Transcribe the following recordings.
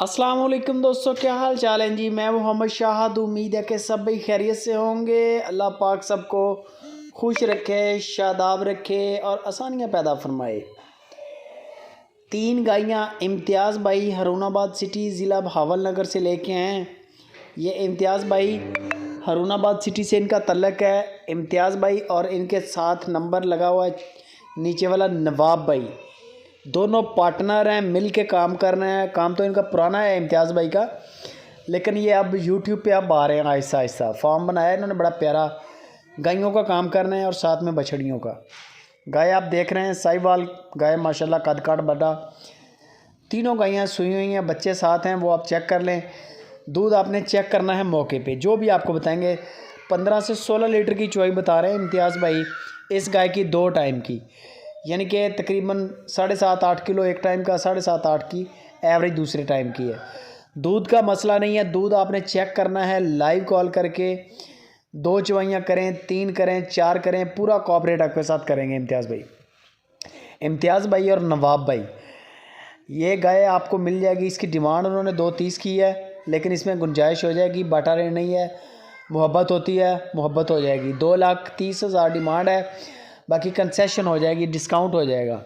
अस्सलाम वालेकुम दोस्तों, क्या हाल चाल है जी। मैं मोहम्मद शाहद, उम्मीद है कि सब भाई खैरियत से होंगे। अल्लाह पाक सबको खुश रखे, शादाब रखे और आसानियाँ पैदा फरमाए। 3 गायियाँ इम्तियाज़ भाई हरुणाबाद सिटी ज़िला भावलनगर से लेके आए हैं। ये इम्तियाज़ भाई हरुणाबाद सिटी से इनका तल्लक है। इम्तियाज़ भाई और इनके साथ नंबर लगा हुआ है नीचे वाला नवाब भाई, दोनों पार्टनर हैं, मिल के काम कर रहे हैं। काम तो इनका पुराना है इम्तियाज़ भाई का, लेकिन ये अब यूट्यूब पे अब आ रहे हैं आहिस्ता आहिस्ता। फार्म बनाया इन्होंने बड़ा प्यारा, गायों का काम कर रहे हैं और साथ में बछड़ियों का। गाय आप देख रहे हैं साहिवाल गाय, माशाल्लाह कद काठ बड़ा। तीनों गायें सुई हुई हैं, बच्चे साथ हैं, वो आप चेक कर लें। दूध आपने चेक करना है मौके पे, जो भी आपको बताएंगे। 15 से 16 लीटर की चौई बता रहे हैं इम्तियाज़ भाई इस गाय की 2 टाइम की, यानी कि तकरीबन 7.5-8 किलो एक टाइम का, 7.5-8 की एवरेज दूसरे टाइम की है। दूध का मसला नहीं है, दूध आपने चेक करना है लाइव कॉल करके। 2 चवाइयाँ करें, 3 करें, 4 करें, पूरा कॉपरेट आपके साथ करेंगे इम्तियाज़ भाई और नवाब भाई। ये गाय आपको मिल जाएगी। इसकी डिमांड उन्होंने 2.30 की है, लेकिन इसमें गुंजाइश हो जाएगी, बाटा रेट नहीं है। मोहब्बत होती है, मोहब्बत हो जाएगी। 2,30,000 डिमांड है, बाकी कंसेशन हो जाएगी, डिस्काउंट हो जाएगा।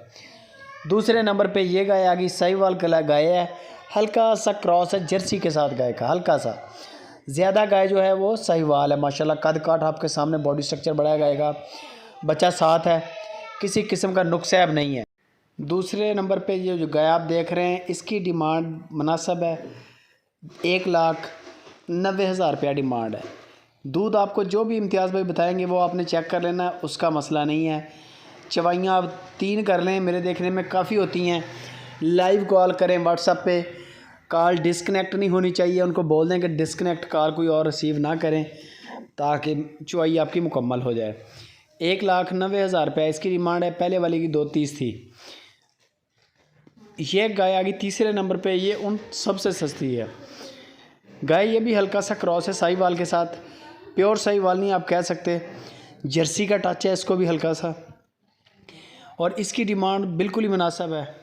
दूसरे नंबर पे ये गाय आ गई, साहिवाल कला गाय है, हल्का सा क्रॉस है जर्सी के साथ गाय का, हल्का सा। ज़्यादा गाय जो है वो साहिवाल है, माशाल्लाह कद काठ आपके सामने, बॉडी स्ट्रक्चर बड़ा गाय का, बच्चा साथ है, किसी किस्म का नुक्सैब नहीं है। दूसरे नंबर पे ये जो गाय आप देख रहे हैं, इसकी डिमांड मुनासिब है, 1,90,000 रुपया डिमांड है। दूध आपको जो भी इम्तियाज़ भाई बताएंगे वो आपने चेक कर लेना, उसका मसला नहीं है। चवाइयाँ आप 3 कर लें, मेरे देखने में काफ़ी होती हैं। लाइव कॉल करें व्हाट्सएप पे, कॉल डिस्कनेक्ट नहीं होनी चाहिए। उनको बोल दें कि डिस्कनेक्ट कॉल कोई और रिसीव ना करें, ताकि चवाई आपकी मुकम्मल हो जाए। 1,90,000 रुपया इसकी डिमांड है। पहले वाली की 2.30 थी। ये गाय आ गई तीसरे नंबर पे, ये उन सबसे सस्ती है गाय। ये भी हल्का सा क्रॉस है साहिवाल के साथ, प्योर साहिवाल नहीं आप कह सकते, जर्सी का टच है इसको भी हल्का सा। और इसकी डिमांड बिल्कुल ही मुनासिब है।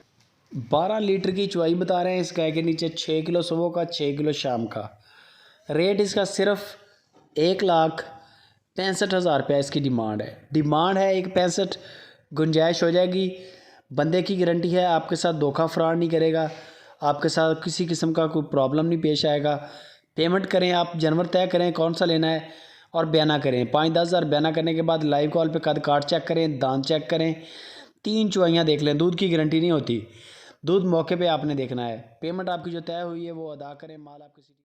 12 लीटर की चवाई बता रहे हैं इस गाय के नीचे, 6 किलो सुबह का, 6 किलो शाम का। रेट इसका सिर्फ 1,65,000 रुपया इसकी डिमांड है। 1,65,000, गुंजाइश हो जाएगी। बंदे की गारंटी है, आपके साथ धोखा फ्रॉड नहीं करेगा, आपके साथ किसी किस्म का कोई प्रॉब्लम नहीं पेश आएगा। पेमेंट करें, आप जानवर तय करें कौन सा लेना है और बयाना करें। 5-10 हज़ार बयाना करने के बाद लाइव कॉल पे कद काट चेक करें, दांत चेक करें, 3 चुवाइयाँ देख लें। दूध की गारंटी नहीं होती, दूध मौके पे आपने देखना है। पेमेंट आपकी जो तय हुई है वो अदा करें, माल आपकी